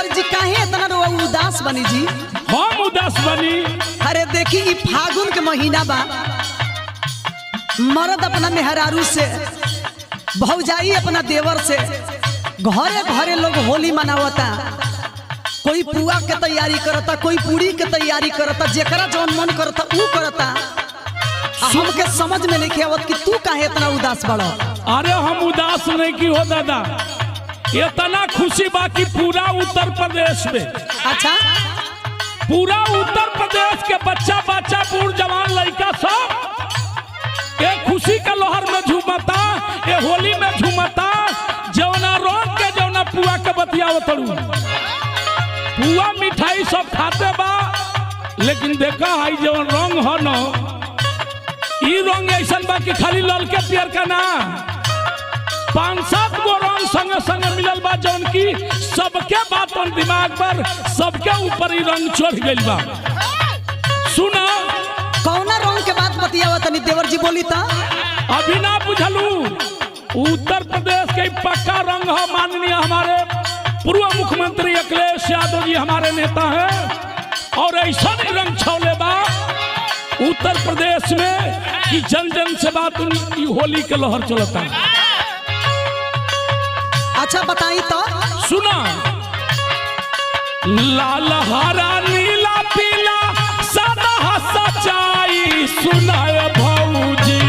देवर जी काहे इतना रो उदास बनी जी? हम उदास बनी? अरे देखी ई फागुन के महीना बा, मर्द अपना मेहरारू से, भौजाई अपना देवर से, घरे घरे लोग होली मनावता। कोई पुआ के तैयारी करता, कोई पूरी के तैयारी करता, जेकरा जौन मन करता ऊ करता। हमके समझ में नहीं आवत कि तू काहे इतना उदास बड़ा। अरे हम उदास नहीं की हो दादा, इतना खुशी बाकी पूरा उत्तर प्रदेश में। अच्छा, पूरा उत्तर प्रदेश के बच्चा बच्चा बूढ़ जवान लड़का सब एक खुशी के लोहर में झूमता, ये होली में झूमता। जौना रोक के जौना पुआ के बतियावतरू, पुआ मिठाई सब खाते बा, लेकिन देखा है जौन रंग हो न, ई रंग ऐसा बा कि खाली लाल के पियर का ना, 5-7 गो रंग संगे संगे मिलल बा, जौन की सबके बात दिमाग पर, सबके ऊपर ई रंग चढ़ गइल बा। सुना कौना रंग के बात बतियावा तनी देवर जी बोली ता। अभी ना बुझलू, उत्तर प्रदेश के पक्का रंग है। माननीय हमारे पूर्व मुख्यमंत्री अखिलेश यादव जी हमारे नेता हैं, और ऐसा ही रंग छौले बा उत्तर प्रदेश में कि जन जन से बात उनकी होली के लहर चलता। अच्छा बताई तो। सुना, लाल हरा नीला पीला सदा सच्चाई सुनाए भौजी।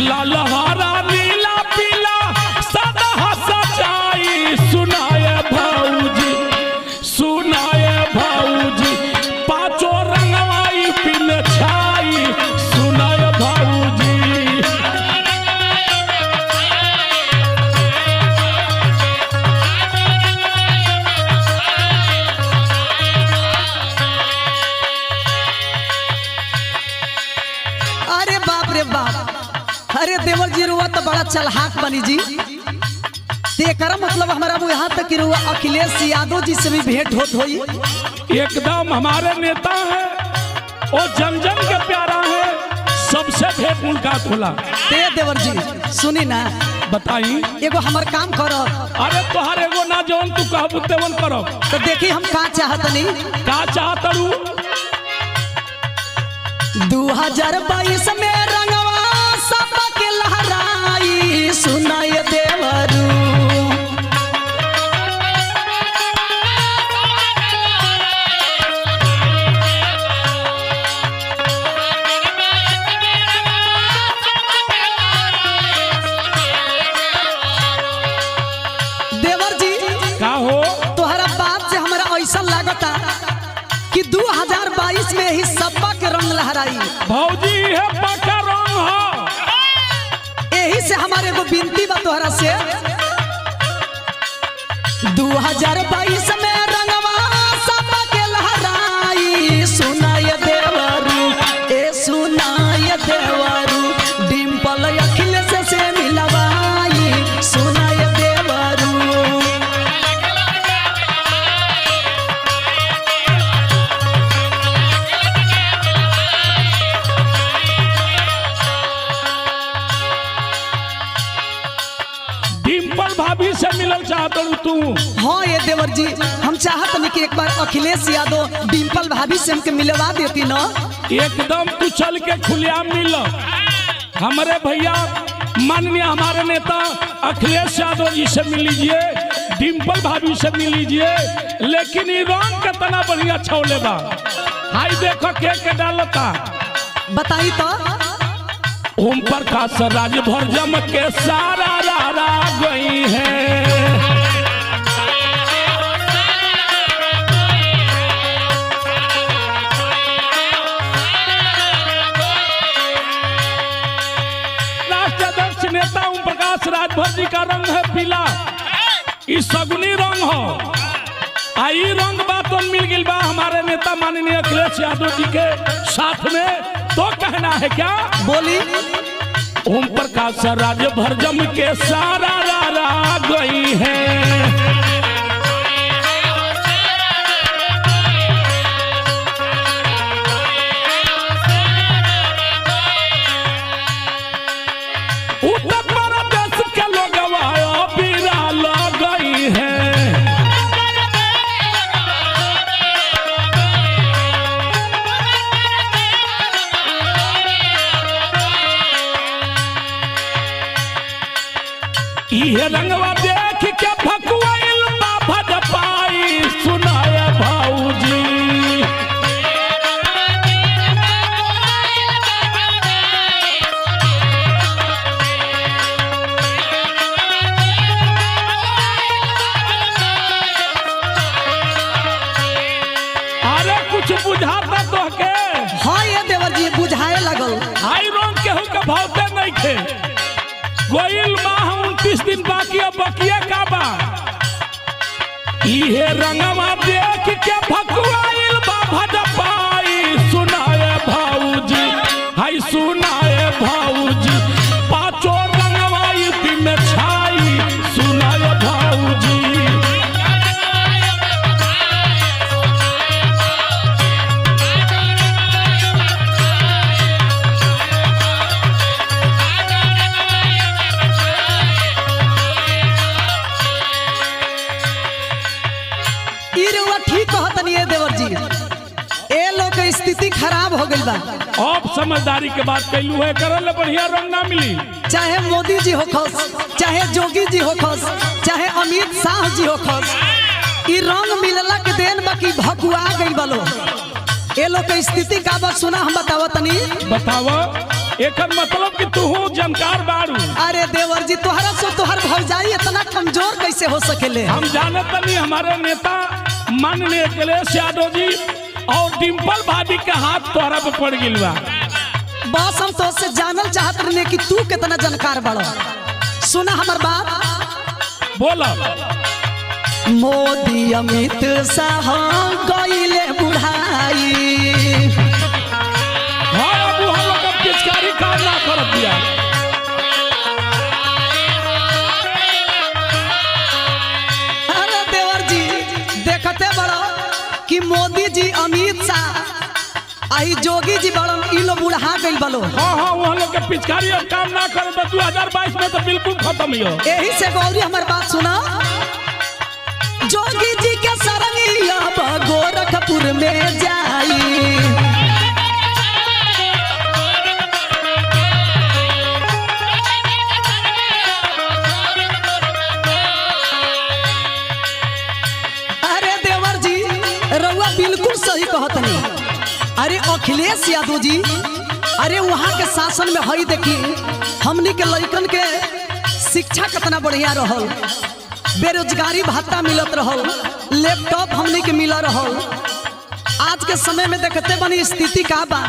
लाल हरा नीला पीला सदा सच्चाई सुनाए भौजी, सुनाए भौजी। पांचों रंगवाई पिन छाई सुनाए भौजी। अरे बाप रे बाप, अरे देवर जी रुआ तो बड़ा चलहाक बनी जी। तेकरा मतलब हमारा वो यहाँ तक कि रुआ अखिलेश यादव जी से भी भेंट होत होई। एकदम हमारे नेता है, वो जन जन के प्यारा है, सबसे भेंट मुलाकात होला। ते देवर जी सुनी ना, बताई एगो हमार काम करो। अरे तोहर एगो ना जौन तू कहबू तेवन करो। तो देखी हम का चाहतनी। का चाहतरू? 2022 में रंगवा सबके लहराई सुनाए देवरू। देवर जी का हो? तोहरा बात से हमारा ऐसा लागता कि 2022 में ही सबा के रंग लहराई। भौजी है पक्का रंग हो। यही से हमारे को विनती बा तोहरा से, 2022 में रंगवा सबा के लहराई सुनाए देवरू, ए सुनाए देवरू। डिम्पल अखिलेश से मिलवाई सुनाए देवरू। डिम्पल भाभी से मिलल चाहतरू तू? हाँ ये देवर जी, हम चाहत नहीं कि एक बार अखिलेश यादव डिम्पल भाभी से हमके मिलवा देती ना। एकदम तू चल के खुलेआम मिल। हमारे भैया माननीय हमारे नेता अखिलेश यादव जी से मिल लीजिए, डिम्पल भाभी से मिल लीजिए। लेकिन ये रंग कितना बढ़िया छौले बा, हाई देखो के डालता। बताई तो। ओम प्रकाश राजभर जम के सारा रा गई है। राष्ट्राध्यक्ष नेता ओम प्रकाश राजभर जी का रंग है पीला, इस सगुनी रंग हो। आई रंग बात मिल गई बा हमारे नेता माननीय अखिलेश यादव जी के साथ में। तो कहना है क्या? बोली। ओम प्रकाश राजभर जम के सारा रा गई है। देख के भकुआइल बा भजपाई सुनाए भौजी। अरे कुछ बुझाता तो के? हाँ ये देवर जी बुझाए लगल। आई रंग केहू के भावते नहीं थे। गोइल माह 29 दिन बाकी अब बकिया का बा। इहे रंगवा देख के भकुआइल बा भजपाई सुनाए भौजी। हाय सुनाए भौजी पांचों रंगवा इसी में छाई सुनाए भौजी। ठीक कहतनी है देवर जी, ए लोग के स्थिति खराब हो गई बा। अब समझदारी के बात कैलू है, करल बढ़िया रंग ना मिली। चाहे मोदी जी हो खस, चाहे जोगी जी हो खस, चाहे अमित शाह जी हो खस, ई रंग मिलला के देन बाकी भकुआ गई बलो। ए लोग के स्थिति का बा सुना हम बतावा तनी। बतावा एकर मतलब कि तू जानकार बारू। अरे देवर जी तोहरा से तोहर भौजाई इतना कमजोर कैसे हो सकेले? हम जानत नहीं हमारे नेता माननीय अखिलेश यादव जी और डिम्पल भाभी के हाथ तोहरा पे पड़ गइल बा। बस हम तो से जानल चाहत रहने कि तू कितना जानकार बड़ो। सुना हमार बात। बोला। मोदी अमित शाह गइले बुढ़ाई। हाँ अब हम लोग अब पिचकारी काम ना कर दिया। अरे देवर जी देखते बड़ो कि मोदी जी अमित शाह आई जोगी जी बड़न ई लोग बुढ़ा गइल बलो। हाँ हाँ वहाँ लोग के पिचकारी अब काम ना करे तो 2022 में तो बिल्कुल खत्म ही हो। यही से गौरी हमार बात सुना। जोगी जी के सरंगिया गोरखपुर में जाई। अरे देवर जी रउआ बिल्कुल सही कहतनी। अरे अखिलेश यादव जी अरे वहाँ के शासन में हई देखी हमनी के लइकन के शिक्षा कितना बढ़िया रहल, बेरोजगारी भत्ता मिलत रहल, लैपटॉप हमनी के मिल रहल। आज के समय में देखते बनी स्थिति का बा।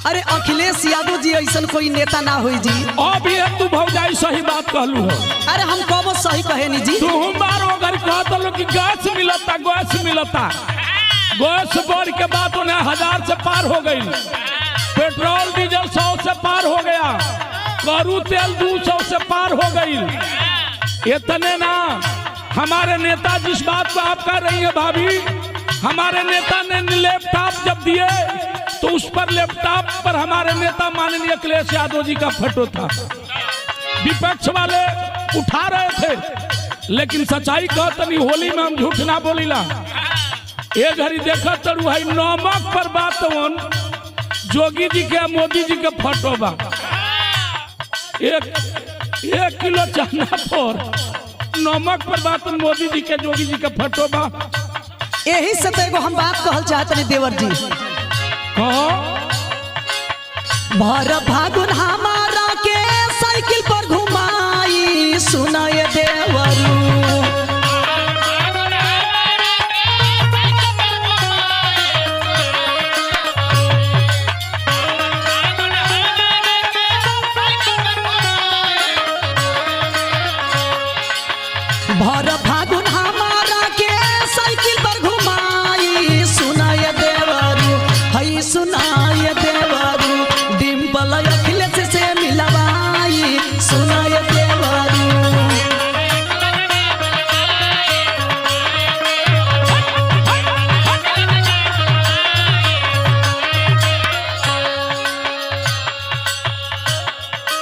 अरे अखिलेश यादव जी ऐसा कोई नेता ना हुई जी। अभी तू भौजाई सही बात कहलू हो। अरे हम कबो सही कहे नहीं जी। तू बार अगर कहत लो कि गैस मिलता गैस मिलता, गैस बढ़ के बात उन्हें 1000 से पार हो गई। पेट्रोल डीजल 100 से पार हो गया, करू तेल 200 से पार हो गई। इतने ना हमारे नेता जिस बात को आप कह रही है भाभी, हमारे नेता ने लैपटॉप जब दिए तो उस पर लैपटॉप पर हमारे नेता माननीय अखिलेश यादव जी का फोटो था। विपक्ष वाले उठा रहे थे, लेकिन सच्चाई कहतनी होली में हम झूठ ना बोलीला। एक घड़ी देखा तरू है नमक पर बात जोगी जी के मोदी जी के फोटो बा। एक किलो चना पर नमक पर बात मोदी जी के जोगी जी के फोटो बा। यही से तो हम बात कहल चाहते देवर जी। भर फागुन हमारा के साइकिल पर घुमाई सुनाए देवरू। भर फागुन हमारा के साइकिल पर घुमाई सुनाए देवरू। हई सुनाए देवरू डिम्पल अखिलेश से मिलवाई सुनाए देवरू।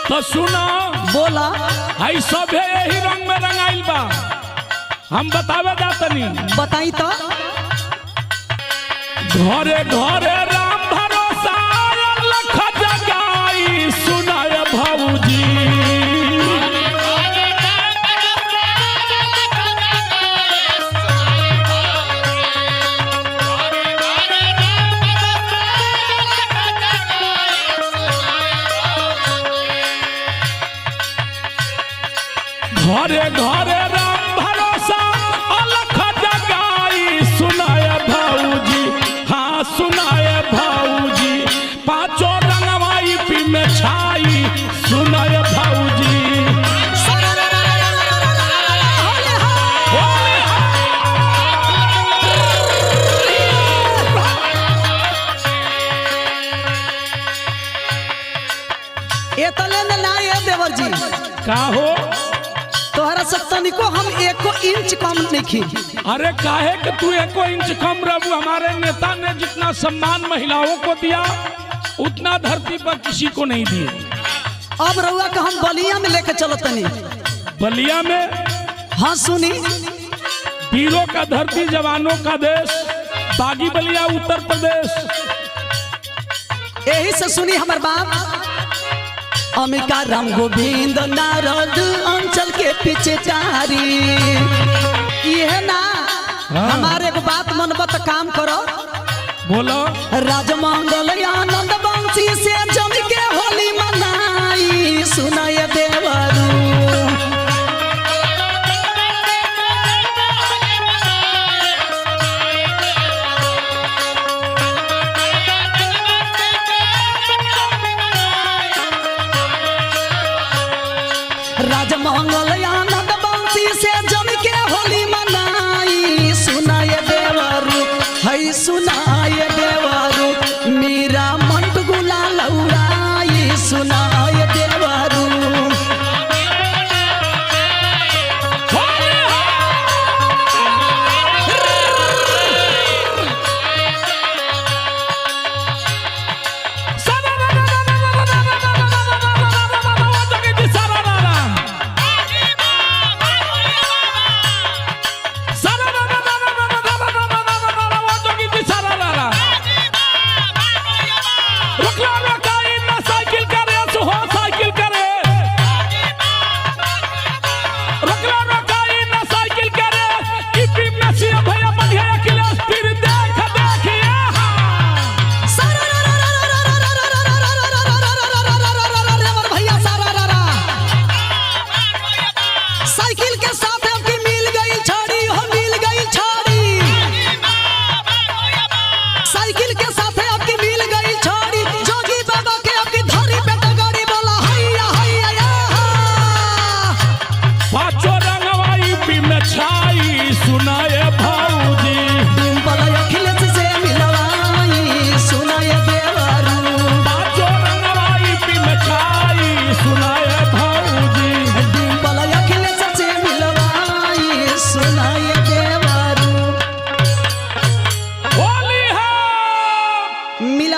तो सुना बोला। हई सब यही रंग में रंगाइल बा। हम बतावे जातनी बताई तो। घरे घरे राम भरोसा लख जगाई सुनाए भौजी। का हो? तोहरा से तनिको हम 1 इंच कम नहीं खी। अरे काहे कि तू 1 इंच कम रहू? हमारे नेता ने जितना सम्मान महिलाओं को दिया उतना धरती पर किसी को नहीं दिए। अब रउआ का हम बलिया में लेके चलो तनी। बलिया में? हाँ सुनी। वीरों का धरती, जवानों का देश, बागी बलिया उत्तर प्रदेश। यही से सुनी हमार बाप। अमिका राम गोविंद नारद अंचल के पीछे चारी। ये ना हमारे एक बात मन बत काम करो। बोलो। राजमंगल आनंद बंशी से